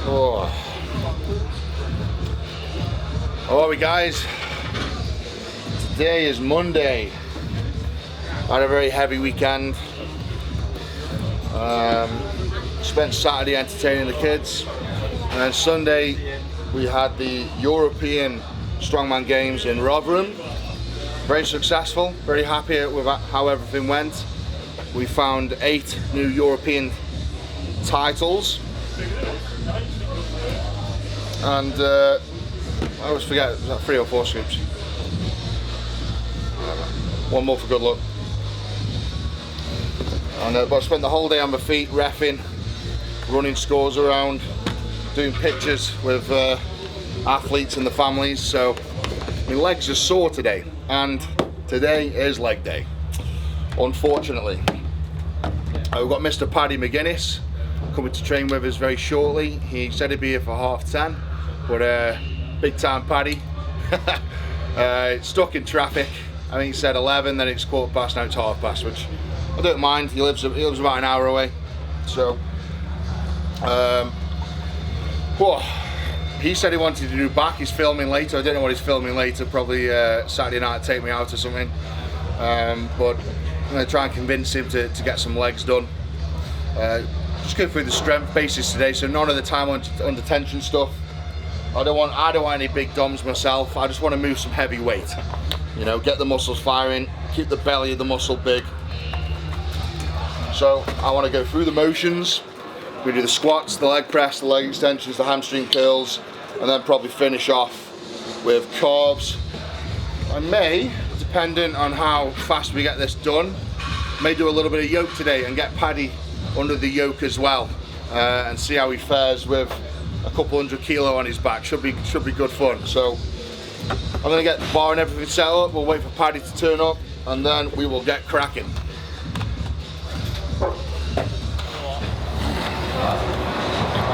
Oh. Alright guys, today is Monday. I had a very heavy weekend. Spent Saturday entertaining the kids, and then Sunday we had the European Strongman Games in Rotherham. Very successful, very happy with how everything went. We found 8 new European titles, and I always forget, was that 3 or 4 scoops? One more for good luck. And but I spent the whole day on my feet, reffing, running scores around, doing pictures with athletes and the families. So my legs are sore today, and today is leg day, unfortunately. We've got Mr. Paddy Mcguinness coming to train with us very shortly. He said he'd be here for 10:30, but big time Paddy. Stuck in traffic. I think he said 11, then it's 15:15, now it's 30:30, which I don't mind. He lives about an hour away. So he said he wanted to do back. He's filming later. I don't know what he's filming later, probably Saturday night, take me out or something. But I'm going to try and convince him to get some legs done. Just go through the strength basis today, so none of the time under tension stuff. I don't want any big DOMs myself. I just want to move some heavy weight. You know, get the muscles firing, keep the belly of the muscle big. So I want to go through the motions. We do the squats, the leg press, the leg extensions, the hamstring curls, and then probably finish off with carbs. I may, depending on how fast we get this done, may do a little bit of yoke today and get Paddy under the yoke as well, and see how he fares with a couple 100 kilo on his back. Should be good fun. So I'm going to get the bar and everything set up. We'll wait for Paddy to turn up, and then we will get cracking.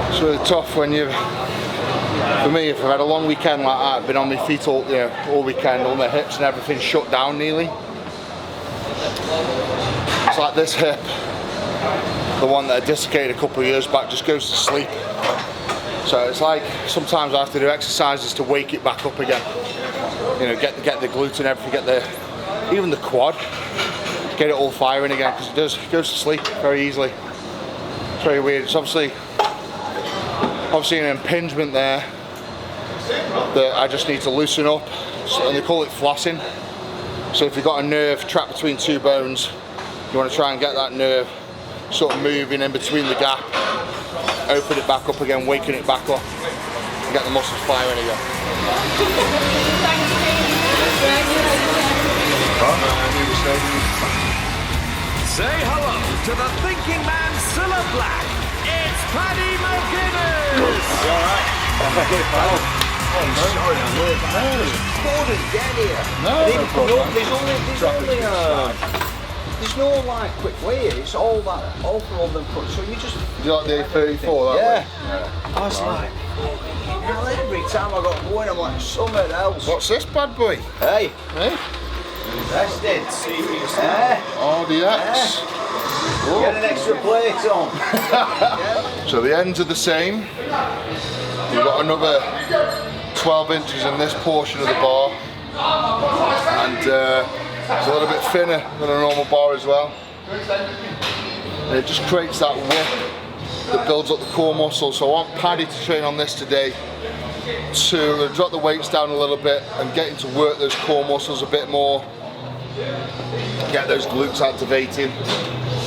It's really tough when for me, if I've had a long weekend like that, I've been on my feet all weekend, all my hips and everything shut down nearly. It's like this hip, the one that I dislocated a couple of years back, just goes to sleep. So it's like sometimes I have to do exercises to wake it back up again. You know, get the glutes and everything, even the quad, get it all firing again, because it goes to sleep very easily. It's very weird. It's obviously an impingement there that I just need to loosen up, and they call it flossing. So if you've got a nerve trapped between 2 bones, you want to try and get that nerve sort of moving in between the gap, open it back up again, waking it back up, and get the muscles firing again. Say hello to the thinking man still a black. It's Paddy Mcguinness! You alright? Oh, sorry, I'm late. Couldn't get here. There's no like quick way. It's all for all them cuts. So you just. Do you like the A34 that way? I was like, every time I got going, I'm like, something else. What's this bad boy? Hey. Hey? Invested. RDX. Get an extra plate on. So the ends are the same. You've got another 12 inches in this portion of the bar, and it's a little bit thinner than a normal bar as well. And it just creates that whip that builds up the core muscle. So I want Paddy to train on this today to drop the weights down a little bit and get him to work those core muscles a bit more, get those glutes activating,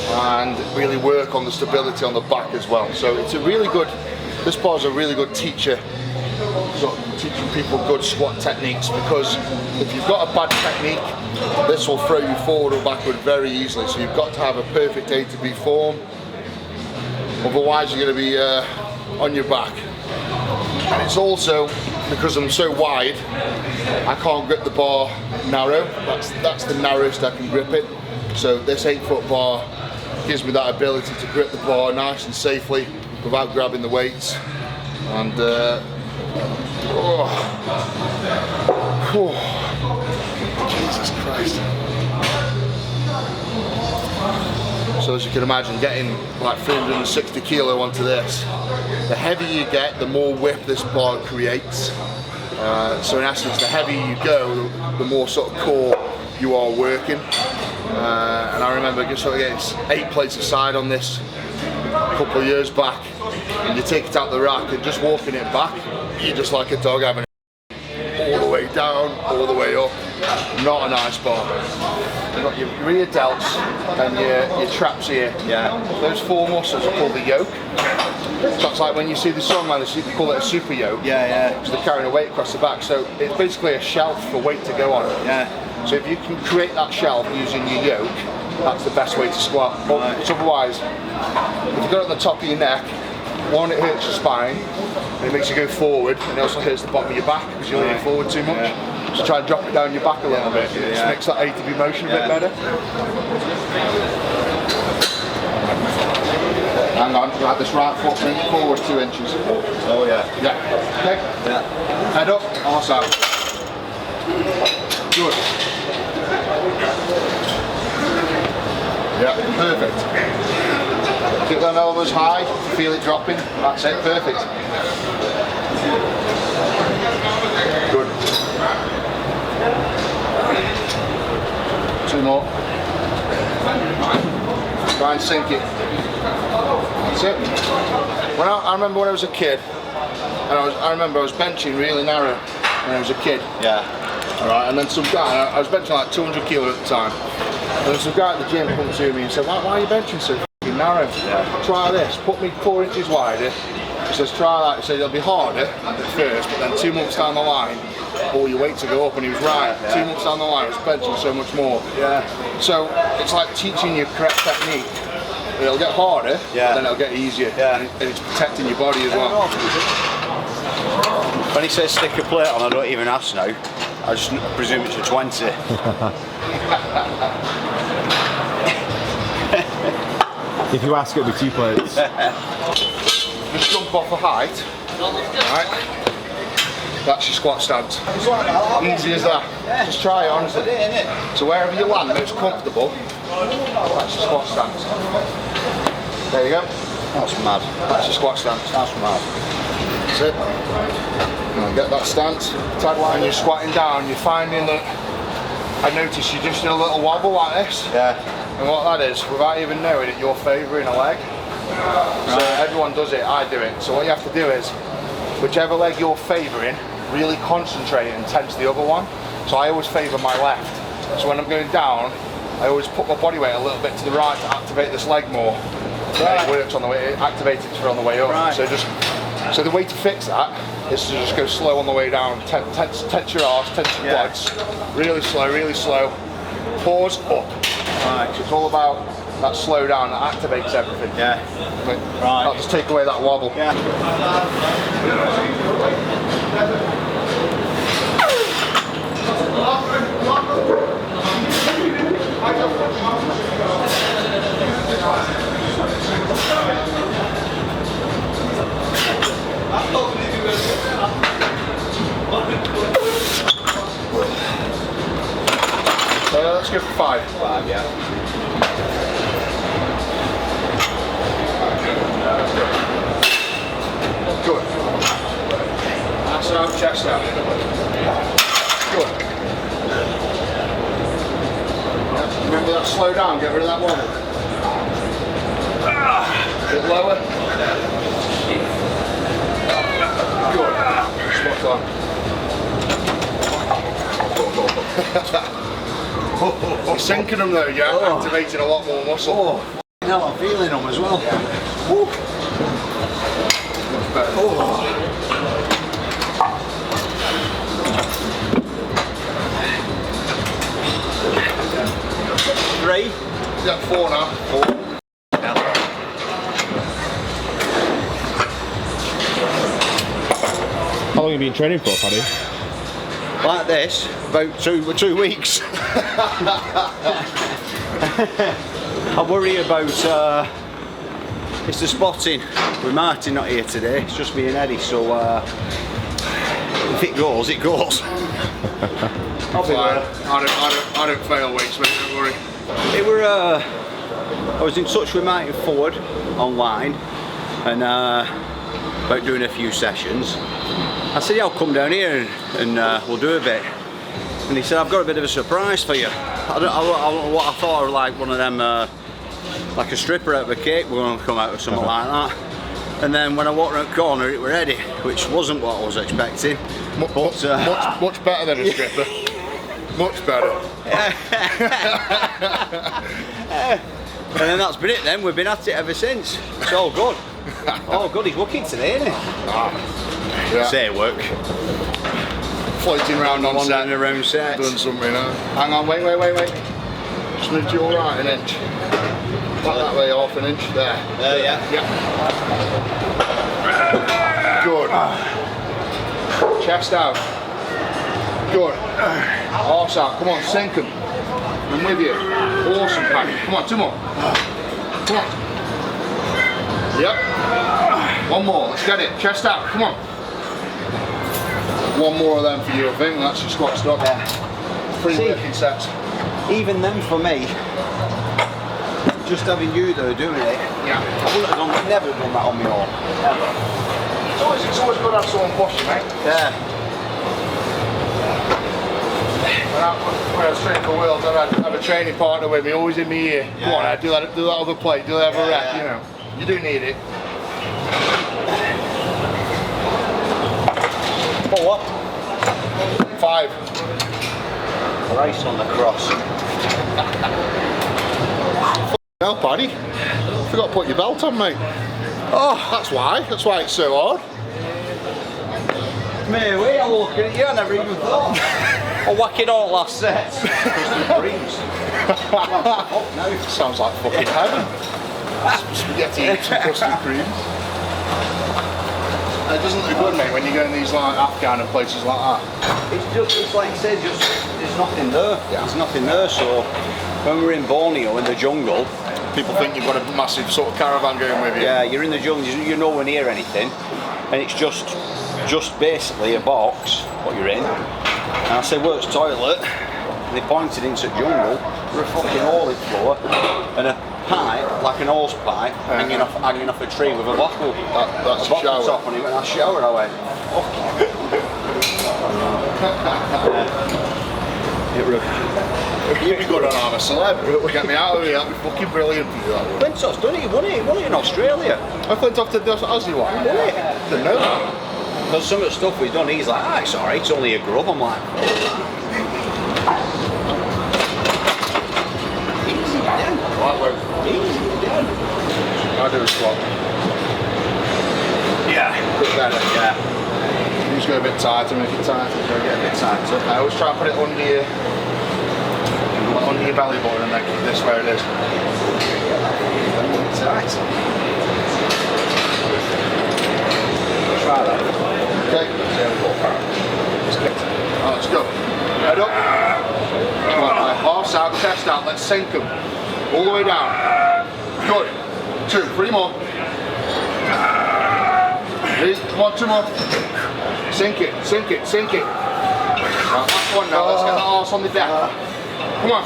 and really work on the stability on the back as well. So it's a really good, this bar's a really good teacher, sort of teaching people good squat techniques, because if you've got a bad technique, this will throw you forward or backward very easily. So you've got to have a perfect A to B form, otherwise you're going to be on your back. And it's also, because I'm so wide, I can't grip the bar narrow. That's the narrowest I can grip it. So this 8-foot bar gives me that ability to grip the bar nice and safely without grabbing the weights. And Jesus Christ. So as you can imagine, getting like 360 kilo onto this, the heavier you get, the more whip this bar creates. So in essence, the heavier you go, the more sort of core you are working. And I remember just sort of getting 8 plates aside on this a couple of years back, and you take it out the rack and just walking it back, you're just like a dog having all the way down, all the way up. Not a nice bar. You've got your rear delts and your traps here. Yeah. Those 4 muscles are called the yoke. So it's like when you see the songman, they call it a super yoke. Yeah, yeah. Because they're carrying a weight across the back. So it's basically a shelf for weight to go on. Yeah. So if you can create that shelf using your yoke, that's the best way to squat. But otherwise, if you've got it on the top of your neck, one, it hurts your spine, and it makes you go forward, and it also hurts the bottom of your back because you're leaning forward too much. Yeah. So try and drop it down your back a little bit. It just makes that ATB motion a bit better. Hang on, you have this right foot bring it forward 2 inches. Oh yeah. Yeah. Okay. Yeah. Head up, arse out. Good. Yeah, perfect. Keep them elbows high, feel it dropping. That's it, perfect. Good. 2 more. Try and sink it. That's it. I remember when I was a kid, and I remember I was benching really narrow when I was a kid. Yeah. Alright, and then some guy, I was benching like 200 kilo at the time, and then some guy at the gym come to me and said, why are you benching so f***ing narrow? Yeah. Try this, put me 4 inches wider. He says, try that. He said, it'll be harder at first, but then 2 months down the line, all your weights will go up, and he was right. Yeah. 2 months down the line, I was benching so much more. Yeah. So it's like teaching you correct technique. It'll get harder, but then it'll get easier. Yeah. And it's protecting your body as well. When he says stick a plate on, I don't even ask now. I just presume it's a 20. If you ask, it'll be 2 plates. Just jump off a height. Right. That's your squat stance. Easy as that. Just try it, honestly. So wherever you land most comfortable, that's your squat stance. There you go. That's mad. That's your squat stance. That's mad. That's it. Now get that stance. And you're squatting down, you're finding that, I notice you just do a little wobble like this. Yeah. And what that is, without even knowing it, you're favouring a leg. So everyone does it, I do it. So what you have to do is, whichever leg you're favouring, really concentrate and tense the other one. So I always favour my left. So when I'm going down, I always put my body weight a little bit to the right to activate this leg more. It works on the way, it activates it for on the way up. Right. So the way to fix that is to just go slow on the way down. Tense your arse, tense your quads. Really slow, really slow. Pause, up. Right. So it's all about that slow down that activates everything. Yeah. Right. That'll just take away that wobble. Yeah. Let's go for 5. 5, yeah. Good. Ass out, chest out. Good. Remember that slow down, get rid of that wobble. A bit lower. Good. Spot on. You're sinking them though, you're activating a lot more muscle. Oh, now I'm feeling them as well. Yeah. Much better. Oh. Three? Yeah, 4 now. 4. How long have you been training for, Paddy? Like this, about 2 weeks. I worry about it's the spotting. With Martin not here today, it's just me and Eddie, so if it goes, it goes. I don't fail weights, mate, don't worry. It were I was in touch with Martin Ford online and about doing a few sessions. I said, yeah, I'll come down here and we'll do a bit. And he said, I've got a bit of a surprise for you. I don't know what I thought of, like one of them, like a stripper out of a cake, we're going to come out with something like that. And then when I walked around the corner, it were ready, which wasn't what I was expecting. Much better than a stripper. Much better. And then that's been it then, we've been at it ever since. It's all good. Oh good, he's working today, isn't he? Yeah. Say work. Floating around on set. Wandering around set. Done something now. Hang on, wait. Just move to your right an inch. Back that way, half an inch. There. Yeah. Good. Chest out. Good. Arse out. Come on, sink them. I'm with you. Awesome, Paddy. Come on, 2 more. Come on. Yep. 1 more. Let's get it. Chest out. Come on. 1 more of them for you, I think. That's your squat stop. Yeah. 3 working sets. Even then for me, just having you there doing it, Yeah. I wouldn't have never done that on my own. Ever. It's always good to have someone pushing, mate. Yeah. When I was training for Worlds, I had a training partner with me, always in my ear. Yeah. Come on, Ed, do that other plate, do that other rep, you know. You do need it. For what? 5. Rice on the cross. Hell, Paddy. Forgot to put your belt on, mate. Oh, that's why it's so hard. Mate, wait, I'm looking at you, I never even thought. I'll whack it all last set. Sounds like fucking heaven. Spaghetti and some custard creams. It doesn't look good, mate, when you go in these like Afghan and places like that. It's like I said, there's nothing there. Yeah. There's nothing there, so when we're in Borneo in the jungle, People think you've got a massive sort of caravan going with you. yeah, you're in the jungle, you're nowhere near anything, and it's just basically a box, what you're in. And I said, where's the toilet? And they pointed into the jungle, with a fucking hole in the floor, and a pipe, like an hose pipe, hanging off a tree with a bottle. That's a bottle shower. top on it, and I showered, I went, You'd be good on I'm a Celeb. Get me out of here, that'd be fucking brilliant for you. That would. Flintoff's done it, he won it in Australia. Flintoff did this as he was. He won it. Didn't know that. Because some of the stuff we've done, he's like, ah, it's alright, it's only a grub. I'm like, easy then. Right, wait. Easy then. I do a squat. Yeah. Bit better. Yeah. You just go a bit tighter, make it tighter. So get a bit tighter. I always try and put it under your belly button and then keep this where it is. Tight. Try that. Okay. Alright, let's go. Head up. Come on, arse out, chest out, let's sink them. All the way down. Good. 2, 3 more. 3, come on, 2 more. Sink it, sink it, sink it. Right, last one now, let's get that arse on the deck. Come on.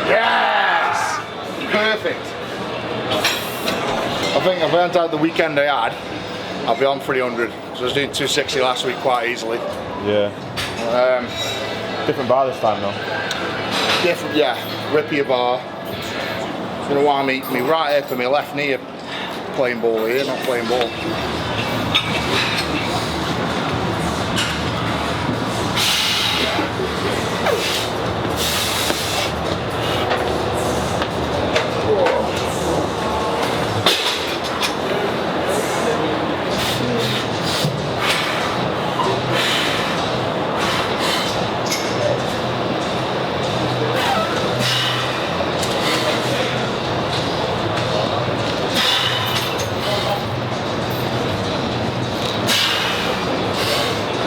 Yes! Perfect. I think if I hadn't had the weekend I had, I'd be on 300. So I was doing 260 last week quite easily. Yeah. Different bar this time though. Different, yeah. Rippier bar. You know why me right hip and my left knee are playing ball here, not playing ball.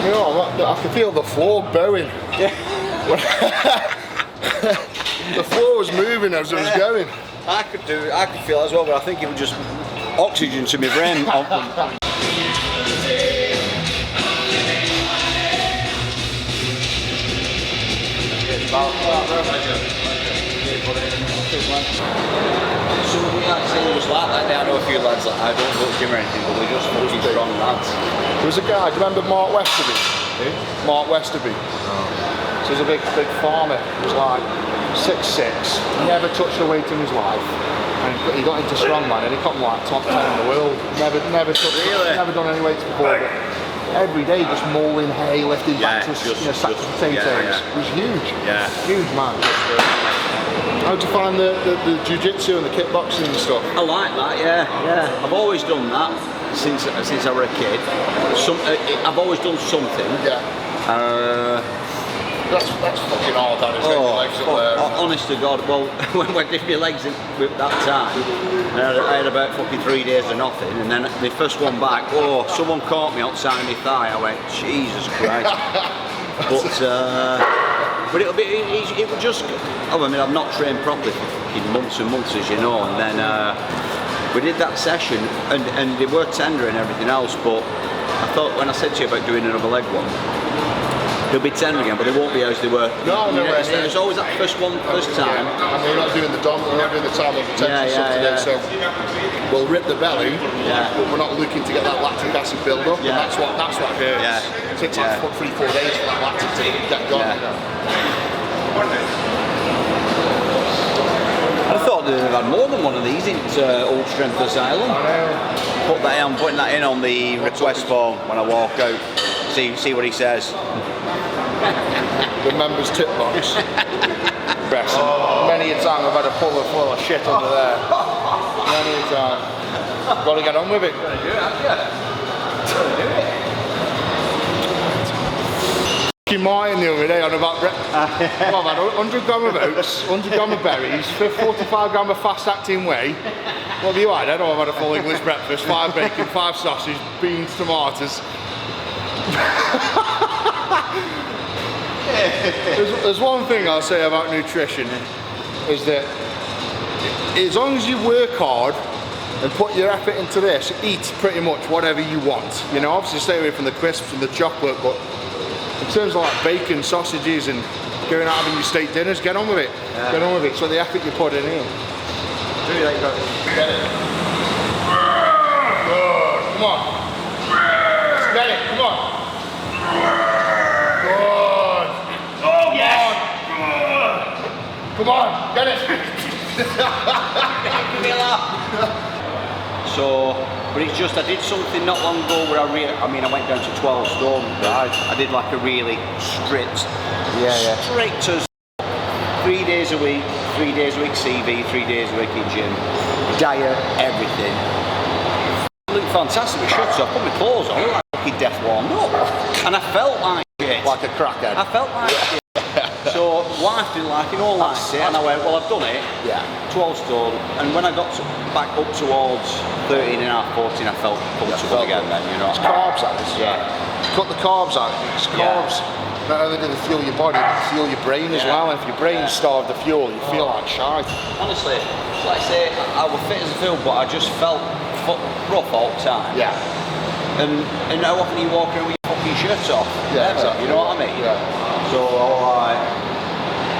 You know, I can feel the floor bowing. Yeah. The floor was moving as it was going. I could feel it as well, but I think it was just oxygen to my brain. perfect, man. Some of the lads say just like that. I know a few lads that I don't go to gym or anything, but they're just fucking strong lads. There was a guy, do you remember Mark Westerby? Who? Mark Westerby. So he's a big farmer. He was like 6'6". He never touched a weight in his life. And he got into strongman and he got like top 10 in the world. Never touched, never done any weights before. But every day just mauling hay, lifting back to sacks of potatoes. It was huge. Yeah. Huge man. How'd you find the jiu-jitsu and the kickboxing and stuff? I like that, yeah. I've always done that since I was a kid. I've always done something. Yeah. That's fucking hard, that is, getting your legs up there. Honest to God, well, when I did my legs in with that time, I had about fucking 3 days of nothing, and then the first one back, someone caught me outside my thigh. I went, Jesus Christ. But it would just, I mean, I've not trained properly for fucking months and months, as you know, and then we did that session, and they were tender and everything else, but I thought when I said to you about doing another leg one, they'll be tender again, but they won't be as they were. No, it's always that first time. I mean, we're not doing the dom, we're not doing the time of potential stuff today, so we'll rip the belly, but we're not looking to get that lactic acid build up, and that's what hurts. Yeah. It takes like 3-4 days for that lactic to get gone. I thought they'd have had more than one of these in Old Strength Asylum. I'm putting that in on the request form when I walk out. See what he says. The members tip box. Many a time I've had a puller full of shit under there. Many a time. Got to get on with it. Gotta do it, haven't you? Gotta do it. Martin the other day on about well, I've had 100 gram of oats, 100 gram of berries, 45 gram of fast acting whey. What have you had? I've had a full English breakfast, 5 bacon, 5 sausage, beans, tomatoes. There's one thing I'll say about nutrition, is that as long as you work hard and put your effort into this, eat pretty much whatever you want. You know, obviously stay away from the crisps and the chocolate, but in terms of like bacon, sausages and going out having your steak dinners, get on with it. Yeah. Get on with it. So the effort you put in here. Do like that. Get it. Good. Come on. Let's get it. Come on. Good. Oh, yes. Come on. Get it. Give me a laugh. So, but it's just, I did something not long ago where I went down to 12 stone. Right. I did like a really strict as 3 days a week, 3 days a week CV, 3 days a week in gym, diet, everything. Looked fantastic with shirts off, put my clothes on, looked like fucking death warmed up. And I felt like shit. Like a crackhead. I felt like shit. So wife didn't like it, all liked it, and I went, well, I've done it. Yeah. 12 stone, and when I got back up towards 13 and a half, 14, I felt comfortable again then, you know. It's carbs, that is. Yeah. Cut the carbs out. It's carbs. Not only do they fuel your body, they fuel your brain as well. And if your brain's starved of fuel, you feel like shite. Honestly, it's like I say, I was fit as a field, but I just felt rough all the time. Yeah. And how often are you walking around with your fucking shirt off? Yeah, Never, exactly. you know what I mean? Yeah. So,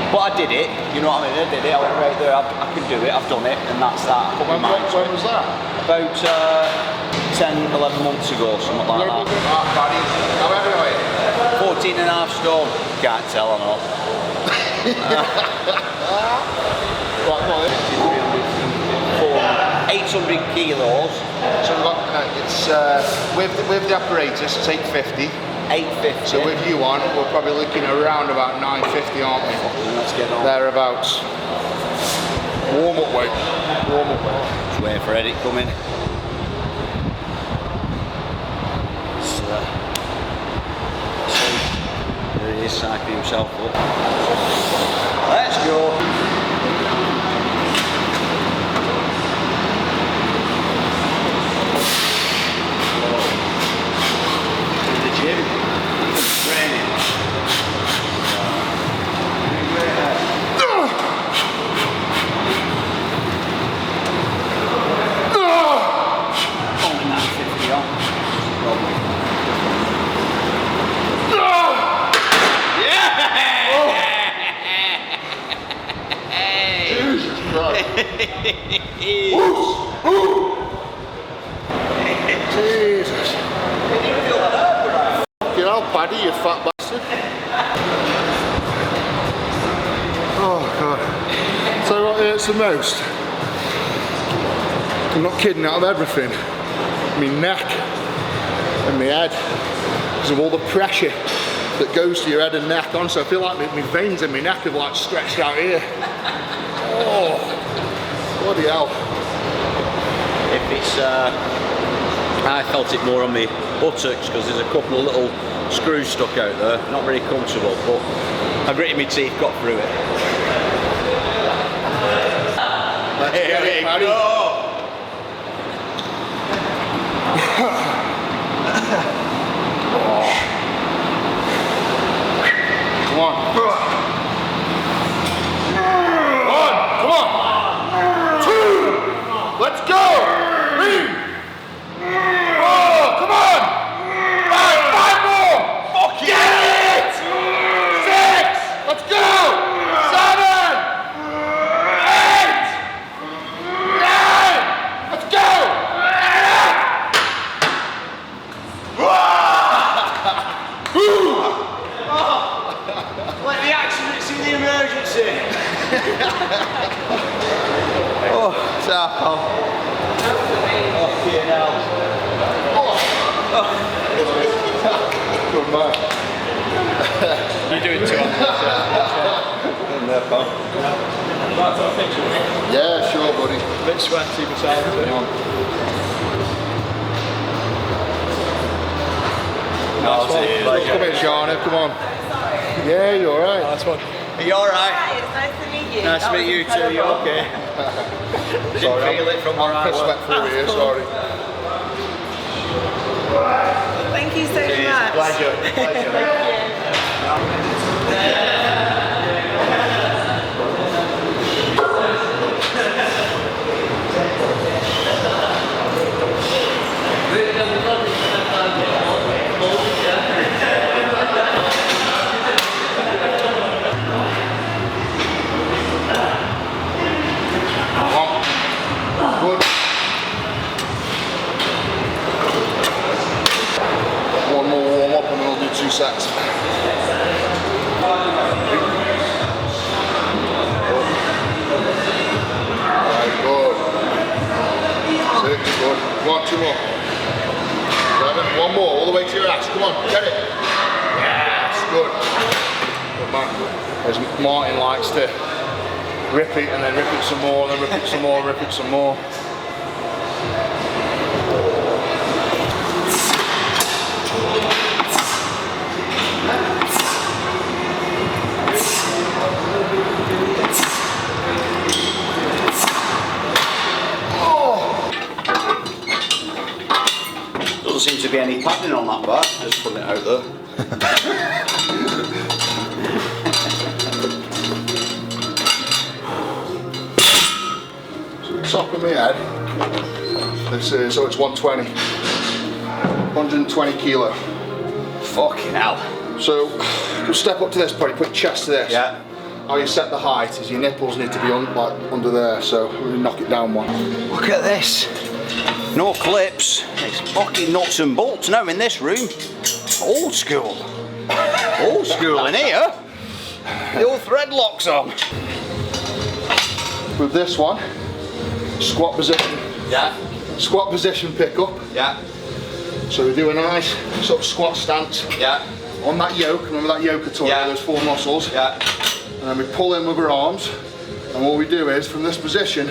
but I did it, you know what I mean? I did it, I went right there, I can do it, I've done it, and that's that. When was that? About 10, 11 months ago, something like that. Paddy, how heavy are you? 14 and a half stone. Can't tell, I know. 800 kilos. So we've got, it's with the apparatus, take 50. 850. So with you on, we're probably looking around about 950, aren't we? Let's get on. Thereabouts. Warm up weight. Warm up weight. Just waiting for Eddie coming. There he is, psyching himself up. Let's go. Jesus. Fucking hell, Paddy, you fat bastard. Oh God. So what hurts the most? I'm not kidding, out of everything, my neck and my head, because of all the pressure that goes to your head and neck. Honestly, I feel like my veins in my neck have like stretched out here. Oh, bloody hell. If it's, I felt it more on my buttocks because there's a couple of little screws stuck out there. Not very comfortable, but I gritted my teeth, got through it. Here we go. Come on. Come on. 2. Let's go. 3. Oh, come on. 5 more. Fuck yeah. 6. Let's go. 7. 8. 9. Let's go. Like the accidents in the emergency. Oh, tap on. Oh, hell. Good man. You're doing 2 on there, pal. Yeah, sure, buddy. A bit sweaty, but I'll do it. Come in, Shauna, come on. Yeah, you're alright. Are you alright? Hi, it's nice to meet you. Nice to meet you too, you okay? Didn't feel it from where I I'm was. sweat through here, sorry. Thank you so much. Pleasure. Good. One more warm up and then we'll do 2 sets. Right, good. 6, good. Come on, 2 more. 7, 1 more, all the way to your ass. Come on, get it. Yes, good. Good man. As Martin likes to rip it and then rip it some more, and then rip it some more, rip it some more. Doesn't seem to be any padding on that bar, just putting it out there. Top of my head, this is, so it's 120, 120 kilo. Fucking hell. So, we'll step up to this, Paddy, put your chest to this. Yeah. How you set the height is your nipples need to be under there, so we'll knock it down 1. Look at this. No clips. It's fucking nuts and bolts now in this room. Old school. Old school in here. The old thread locks on. With this one, squat position. Yeah. Squat position pickup. Yeah. So we do a nice sort of squat stance Yeah. on that yoke. Remember that yoke I taught you, those 4 muscles? Yeah. And then we pull in with our arms. And what we do is, from this position,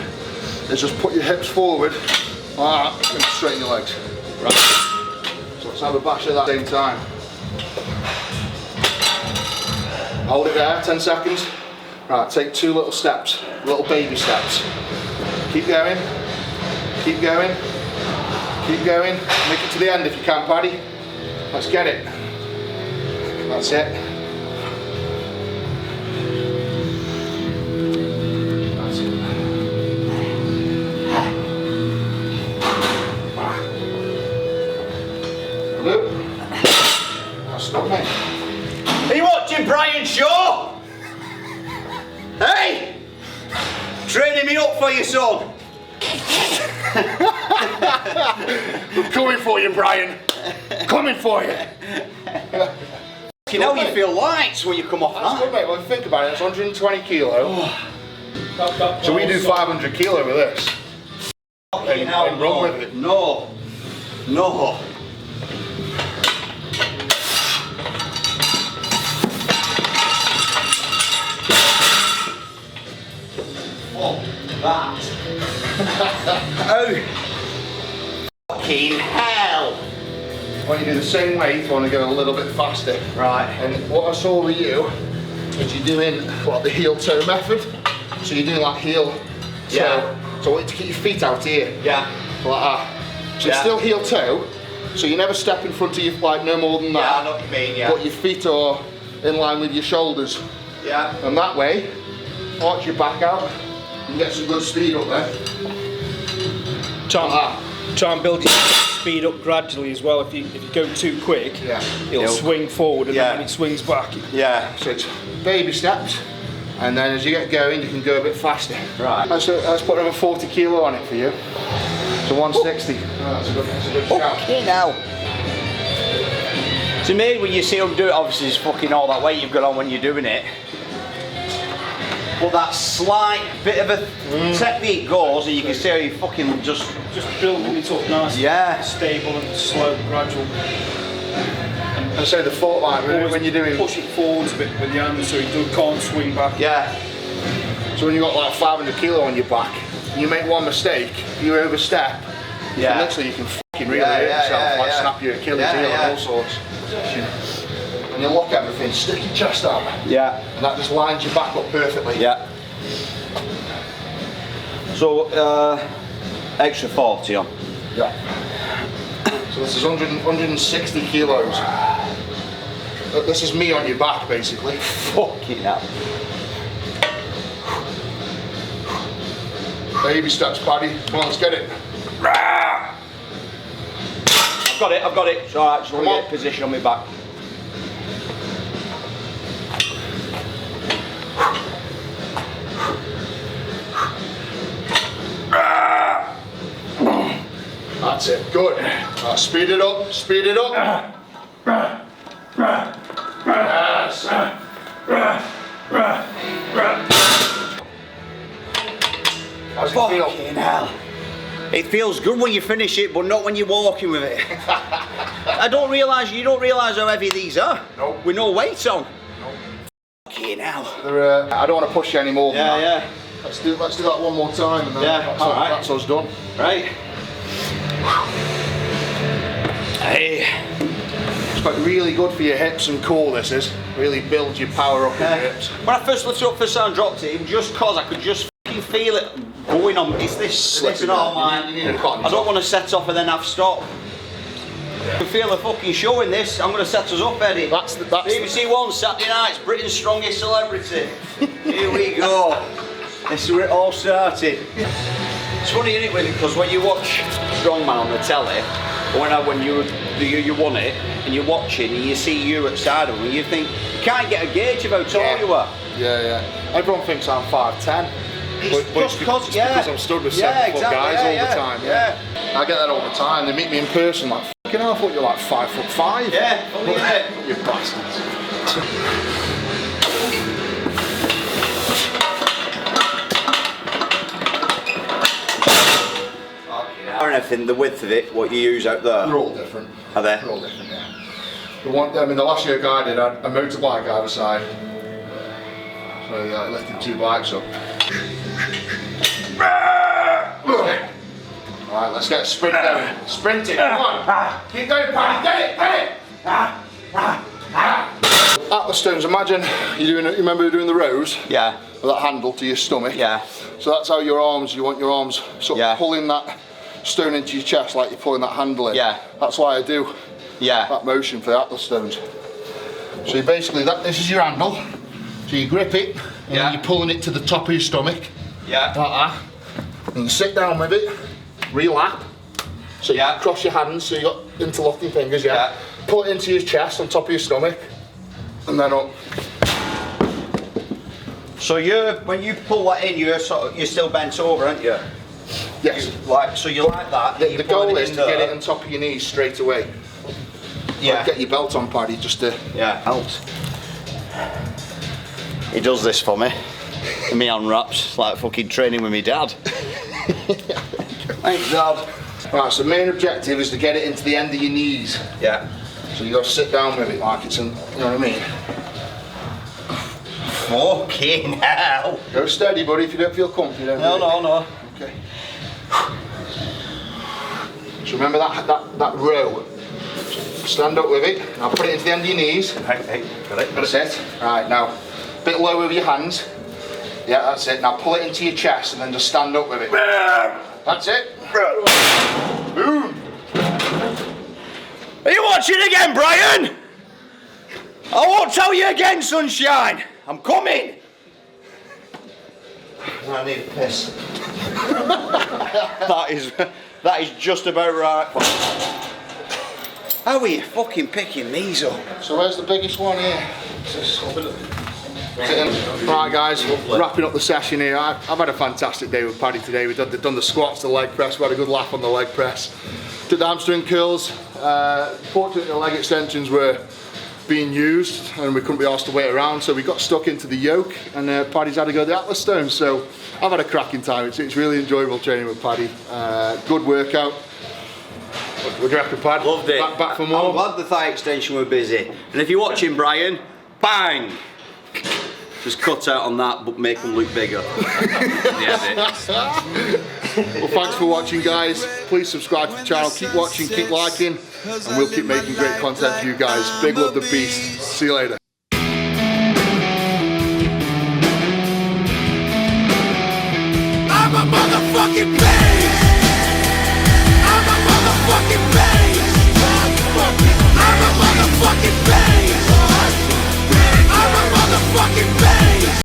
is just put your hips forward, like that, and straighten your legs. Right. So let's have a bash at that same time. Hold it there, 10 seconds. Right, take 2 little steps, little baby steps. Keep going, keep going, keep going. Make it to the end if you can, Paddy. Let's get it. That's it. That's it. Look. That's not me. Are you watching Brian Shaw? Hey! Training me up for you, son. I'm coming for you, Brian. Coming for you. You know, you feel light when you come off That's that. good, mate. Well, think about it. It's 120 kilo. So we do 500 kilo with this. And run with it. No. No. Fuck that. Oh. Fucking hell. When you do the same weight, you want to go a little bit faster. Right. And what I saw with you is you're doing what the heel toe method. So you're doing like heel toe. Yeah. So I want you to keep your feet out here. Yeah. Like that. So Yeah. it's still heel toe. So you never step in front of you like no more than Yeah, I that. know what you mean, yeah. But your feet are in line with your shoulders. Yeah. And that way, arch your back out. You can get some good speed up there. Try and build your speed up gradually as well. If you go too quick, Yeah. it'll swing forward, and Yeah. then when it swings back, Yeah. So it's baby steps, and then as you get going, you can go a bit faster. Right. Let's put another 40 kilo on it for you. So 160. Oh, that's a good shout. Okay, now. To me, when you see them do it, obviously it's fucking all that weight you've got on when you're doing it. But that slight bit of a technique goes, and you can see how you fucking just building it up nice, yeah. stable and slow, gradual. And so the foot, like when you're doing. Push it forwards a bit with your hands so it can't swing back. Yeah. So when you've got like 500 kilo on your back, and you make one mistake, you overstep. Yeah. And literally you can fucking really Yeah, hurt yeah, yourself, yeah, like yeah. snap your Achilles Yeah, heel yeah. and all sorts. And you lock everything, stick your chest out, Yeah. and that just lines your back up perfectly. Yeah. So, extra 40 on. Yeah. So this is 160 kilos. This is me on your back, basically. Fucking hell. Baby steps, Paddy. Come on, let's get it. I've got it. It's alright, just Come get on. position on my back. That's it, good. Speed it up, speed it up. Yes. How's it feel? Fucking hell. It feels good when you finish it, but not when you're walking with it. You don't realise how heavy these are. Nope. With no weight on. Fucking hell. I don't want to push you any more than that. Yeah. Let's do that one more time, and then Yeah, that's, alright. that's us done. Right. Hey. It's quite really good for your hips and core. This is really builds your power up in your hips. When I first lifted up first and dropped it, just cause I could just fucking feel it going on. It's this and all, man. You need a cotton I don't top. want to set off and then have stop. I can feel the fucking show in this. I'm going to set us up, Eddie. That's BBC One Saturday nights, Britain's strongest celebrity. Here we go. This is where it all started. It's funny, isn't it, because when you watch Strongman on the telly, when you won it and you're watching and you see you outside of them, you think you can't get a gauge of how tall you are. Yeah. Everyone thinks I'm 5'10". Just because, yeah. Because I'm stood with 7 foot guys all the time. Yeah. I get that all the time. They meet me in person like, fucking hell, I thought you were like 5'5". Yeah, funny, isn't it? You bastards. Or anything, the width of it, what you use out there. They're all different. Are they? They're all different, yeah. The last yoke I did, I had a motorbike either side. So yeah, I lifted 2 bikes up. Alright, let's get a sprint going. Sprint it, come on. Keep going, Paddy, get it. Atlas stones, imagine you remember doing the rows? Yeah. With that handle to your stomach. Yeah. So that's how you want your arms sort of pulling that stone into your chest like you're pulling that handle in. Yeah. That's why I do that motion for the Atlas stones. So you basically, this is your handle. So you grip it, and then you're pulling it to the top of your stomach. Yeah. Like that. And you sit down with it, relap. So you cross your hands, so you got interlocking fingers, Pull it into your chest on top of your stomach, and then up. So when you pull that in, you're still bent over, aren't you? Yes. So you like that. The goal is to get it on top of your knees straight away. Yeah. Get your belt on, Paddy, just to... Yeah, helps. He does this for me. Me unwraps, like fucking training with me dad. Thanks, Dad. Right, so main objective is to get it into the end of your knees. Yeah. So you got to sit down with it like it's in, you know what I mean? Fucking hell. Go steady, buddy, if you don't feel comfy. No. Okay. So remember that row. Stand up with it. Now put it into the end of your knees. Hey, got it. That's it. Right, now, a bit lower with your hands. Yeah, that's it. Now pull it into your chest and then just stand up with it. That's it. Boom. Are you watching again, Brian? I won't tell you again, sunshine. I'm coming. I need a piss. that is just about right. How are you fucking picking these up? So where's the biggest one here? Right guys, wrapping up the session here. I've had a fantastic day with Paddy today. We've done the squats, the leg press, we had a good laugh on the leg press. Did the hamstring curls. Fortunately the leg extensions were being used and we couldn't be asked to wait around, so we got stuck into the yoke and Paddy's had to go to the Atlas Stone. So I've had a cracking time. It's really enjoyable training with Paddy. Good workout. What do you reckon, Pad? Loved it. Back for more? I'm glad the thigh extension were busy. And if you're watching, Brian, bang! Just cut out on that, but make them look bigger. Well, thanks for watching, guys. Please subscribe to the channel. Keep watching, keep liking, and we'll keep making great content for you guys. Big love, the beast. See you later. I'm a motherfucking beast. I'm a motherfucking beast. I'm a motherfucking beast. I'm a motherfucking beast.